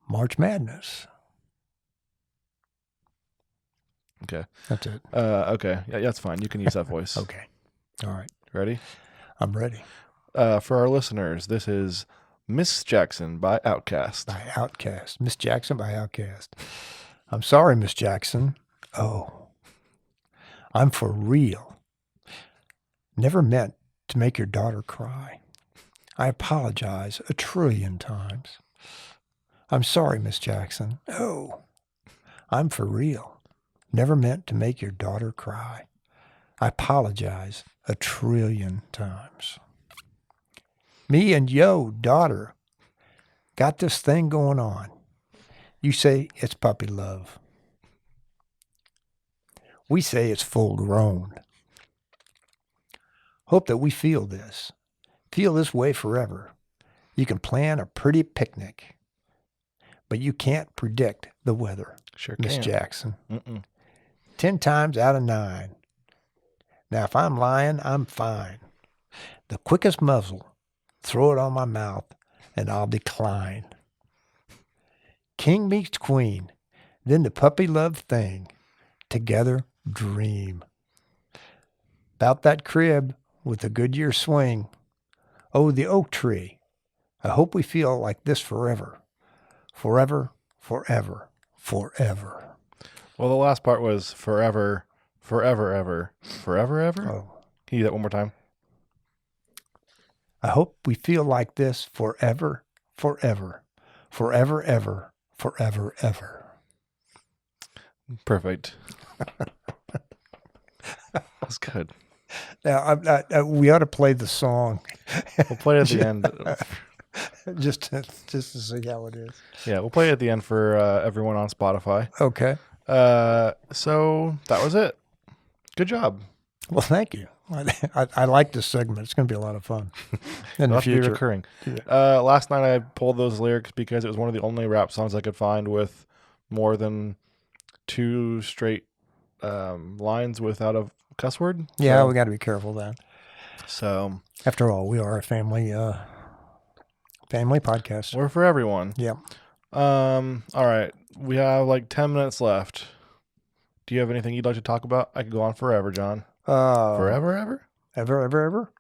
March Madness. Okay. That's it. Okay. Yeah, that's fine. You can use that voice. Okay. All right. Ready? I'm ready. For our listeners, this is Miss Jackson by Outkast. By Outkast. Miss Jackson by Outkast. I'm sorry, Miss Jackson. Oh, I'm for real. Never meant to make your daughter cry. I apologize 1,000,000,000 times. I'm sorry, Miss Jackson. Oh, I'm for real. Never meant to make your daughter cry. I apologize 1,000,000,000 times. Me and yo, daughter, got this thing going on. You say it's puppy love. We say it's full grown. Hope that we feel this way forever. You can plan a pretty picnic, but you can't predict the weather, Sure Miss can. Jackson. Mm-mm. 10 times out of 9. Now, if I'm lying, I'm fine. The quickest muzzle, throw it on my mouth, and I'll decline. King meets queen, then the puppy love thing. Together, dream. About that crib with the Goodyear swing. Oh, the oak tree. I hope we feel like this forever. Forever, forever, forever. Well, the last part was forever, forever, ever. Forever, ever? Oh, Can you do that one more time? I hope we feel like this forever, forever, forever, ever, forever, ever. Perfect. That's good. Now, we ought to play the song We'll play it at the end. just to see how it is. Yeah, we'll play it at the end for everyone on Spotify. Okay. So that was it. Good job. Well, thank you. I like this segment. It's going to be a lot of fun in the It'll have to be future. recurring. Yeah. Last night I pulled those lyrics because it was one of the only rap songs I could find with more than 2 straight lines without a cuss word. Yeah, So, we got to be careful then. so After all, we are a family podcast. we're for everyone. Yeah. All right. We have like 10 minutes left. Do you have anything you'd like to talk about? I could go on forever, John. Forever, ever? Ever?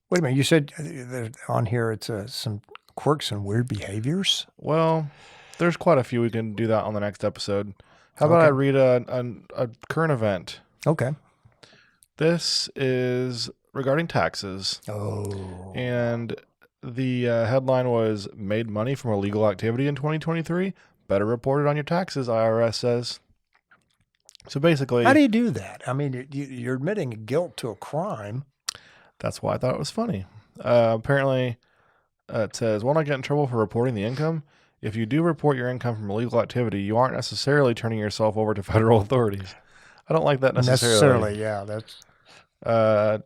Wait a minute. You said on here it's some quirks and weird behaviors? Well, there's quite a few. We can do that on the next episode. How about I read a current event? Okay. This is regarding taxes. Oh. And the headline was, "Made money from illegal activity in 2023? Better report it on your taxes," IRS says. So basically... How do you do that? I mean, you're admitting guilt to a crime. That's why I thought it was funny. Apparently, it says, "Will not get in trouble for reporting the income. If you do report your income from illegal activity, you aren't necessarily turning yourself over to federal authorities." I don't like that necessarily. Yeah, that's...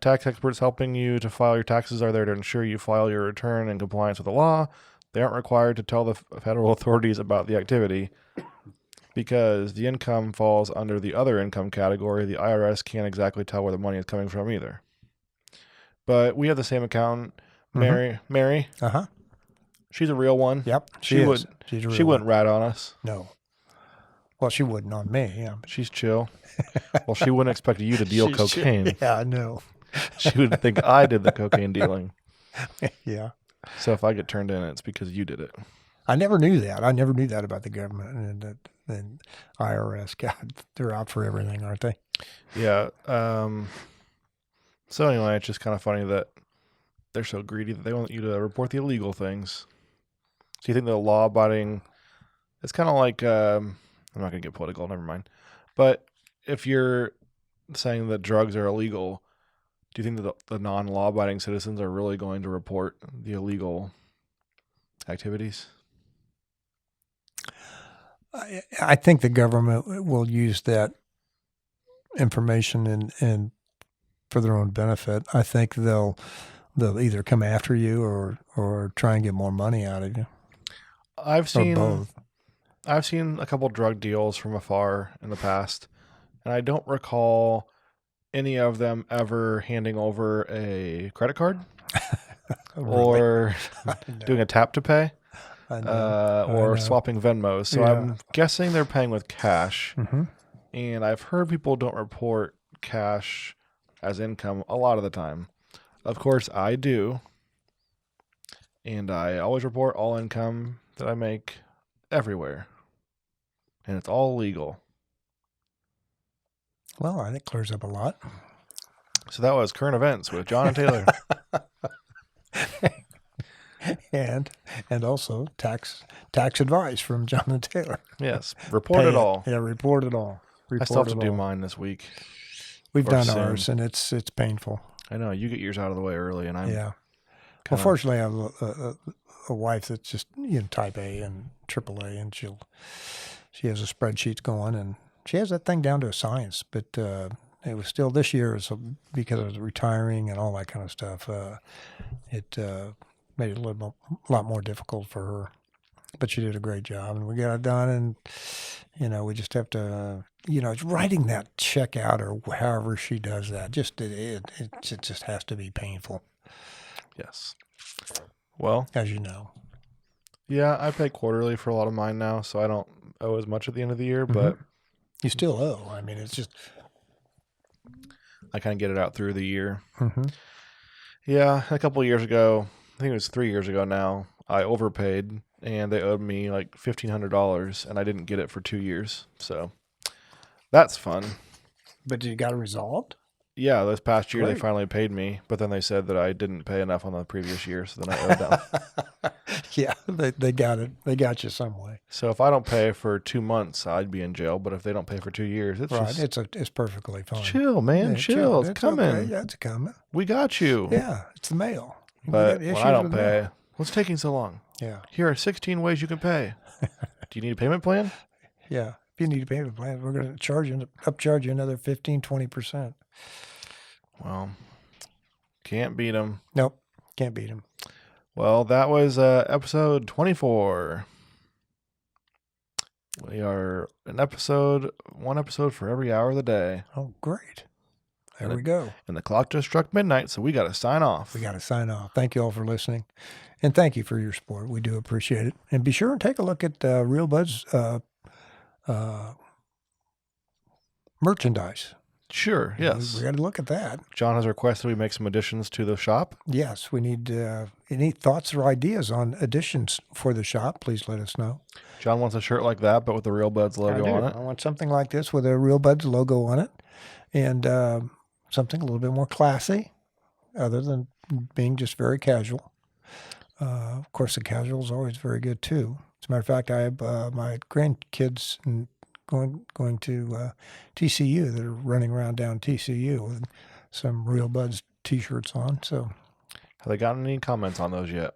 Tax experts helping you to file your taxes are there to ensure you file your return in compliance with the law. They aren't required to tell the federal authorities about the activity. Because the income falls under the other income category, the IRS can't exactly tell where the money is coming from either. But we have the same accountant, Mary. Mary. Uh-huh. She's a real one. Yep. She wouldn't rat on us. No. Well, she wouldn't on me. Yeah. She's chill. Well, she wouldn't expect you to deal cocaine. Yeah, I know. She would think I did the cocaine dealing. Yeah. So if I get turned in, it's because you did it. I never knew that. I never knew that about the government and IRS. God, they're out for everything, aren't they? Yeah. So anyway, it's just kind of funny that they're so greedy that they want you to report the illegal things. So you think the law-abiding... It's kind of like... I'm not going to get political, never mind. But if you're saying that drugs are illegal, do you think that the non-law-abiding citizens are really going to report the illegal activities? I think the government will use that information and for their own benefit. I think they'll either come after you or try and get more money out of you. I've seen both. I've seen a couple drug deals from afar in the past, and I don't recall any of them ever handing over a credit card or doing a tap to pay or swapping Venmos. So Yeah. I'm guessing they're paying with cash. Mm-hmm. And I've heard people don't report cash as income a lot of the time. Of course, I do. And I always report all income that I make everywhere. And it's all legal. Well, I think it clears up a lot. So that was current events with John and Taylor. and also tax advice from John and Taylor. Yes. Report it all. Yeah, report it all. I still have to do mine this week. We've or done soon. ours, and it's painful. I know. You get yours out of the way early, and I'm Yeah. Well, fortunately, I have a wife that's just type A and AAA, and she has a spreadsheet going, and she has that thing down to a science. But it was still this year, so because of retiring and all that kind of stuff, it made it a lot more difficult for her. But she did a great job, and we got it done. And we just have to, writing that check out or however she does that. It just has to be painful. Yes. Well, as you know. Yeah, I pay quarterly for a lot of mine now, so I don't owe as much at the end of the year, but you still owe. I mean, it's just I kind of get it out through the year. Mm-hmm. Yeah, a couple of years ago, I think it was 3 years ago now, I overpaid and they owed me like $1,500 and I didn't get it for 2 years. So that's fun. But you got it resolved? Yeah, this past year they Great. finally paid me, but then they said that I didn't pay enough on the previous year, so then I owed them. Yeah, they got it. They got you some way. So if I don't pay for 2 months, I'd be in jail. But if they don't pay for 2 years, it's Right. just It's perfectly fine. chill, man. Yeah, chill. It's It's coming. Okay. Yeah, it's coming. We got you. Yeah, it's the mail. We But got when issues I don't with the pay, mail. what's taking so long? Yeah. Here are 16 ways you can pay. Do you need a payment plan? Yeah. If you need a payment plan, we're going to upcharge you another 15-20%. Well, can't beat them. Nope. Can't beat them. Well, that was episode 24. We are one episode for every hour of the day. Oh, great. There And we go. And the clock just struck midnight, so we got to sign off. We got to sign off. Thank you all for listening. And thank you for your support. We do appreciate it. And be sure and take a look at Real Bud's merchandise. Sure, yes. We got to look at that. John has requested we make some additions to the shop. Yes, we need any thoughts or ideas on additions for the shop. Please let us know. John wants a shirt like that, but with the Real Buds logo on it. I want something like this with a Real Bud's logo on it, and something a little bit more classy, other than being just very casual. Of course, the casual is always very good too. As a matter of fact, I have my grandkids going to TCU that are running around down TCU with some Real Buds T-shirts on. So, Have they gotten any comments on those yet?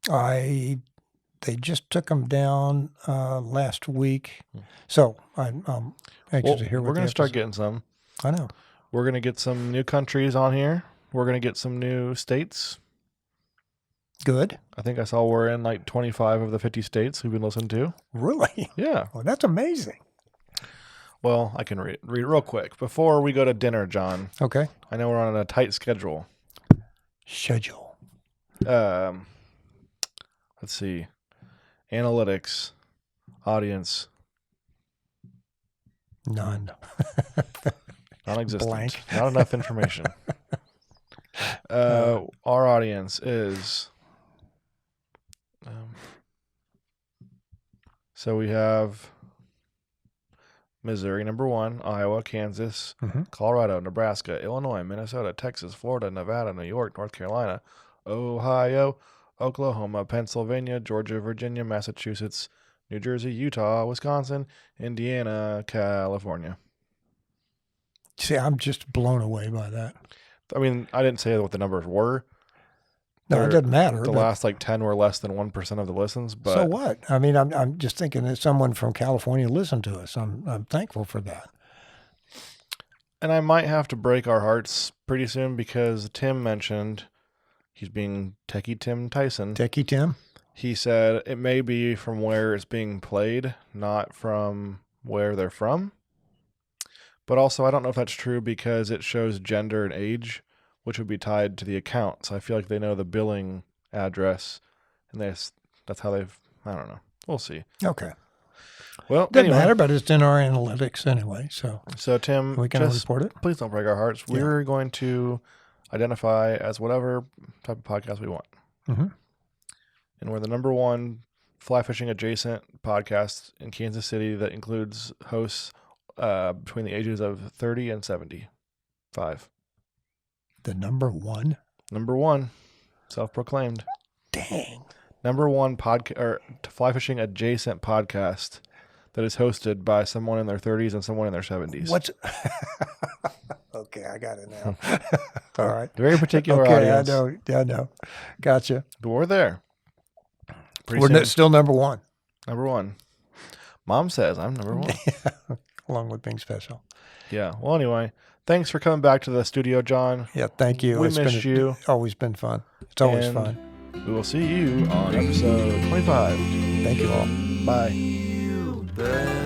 they just took them down last week. So I'm anxious to hear what we're going to start episode- getting some. I know. We're going to get some new countries on here. We're going to get some new states. Good. I think I saw we're in like 25 of the 50 states we've been listening to. Really? Yeah. Well, that's amazing. Well, I can read real quick. Before we go to dinner, John, Okay. I know we're on a tight schedule. Schedule. Let's see. Analytics. Audience. None. Non-existent. Blank. Not enough information. Our audience is... so we have Missouri, number 1, Iowa, Kansas, Colorado, Nebraska, Illinois, Minnesota, Texas, Florida, Nevada, New York, North Carolina, Ohio, Oklahoma, Pennsylvania, Georgia, Virginia, Massachusetts, New Jersey, Utah, Wisconsin, Indiana, California. See, I'm just blown away by that. I mean, I didn't say what the numbers were. No, it doesn't matter. The but- last like 10 were less than 1% of the listens, but so what? I mean, I'm just thinking that someone from California listened to us. I'm thankful for that. and I might have to break our hearts pretty soon because Tim mentioned he's being Techie Tim Tyson. Techie Tim. He said it may be from where it's being played, not from where they're from. But also, I don't know if that's true because it shows gender and age, which would be tied to the account. So I feel like they know the billing address, and that's how they've. I don't know. We'll see. Okay. Well, Doesn't anyway, matter, but it's in our analytics anyway. So Tim, we can just report it. please don't break our hearts. Yeah. We're going to identify as whatever type of podcast we want. Mm-hmm. And we're the number 1 fly fishing adjacent podcast in Kansas City that includes hosts between the ages of 30 and 75. The number 1. Number 1, self-proclaimed. Dang. Number 1 fly fishing adjacent podcast that is hosted by someone in their 30s and someone in their 70s. What's okay? I got it now. All right. Very particular Okay, audience. I know. Gotcha. But we're there. Pretty We're soon. still number 1, Number 1. Mom says I'm number 1. along with being special. Yeah. Well, anyway, thanks for coming back to the studio, John. Yeah, thank you. We It's missed you. Always been fun. It's always And fun. We will see you on episode 25. Thank you all. Bye. You, but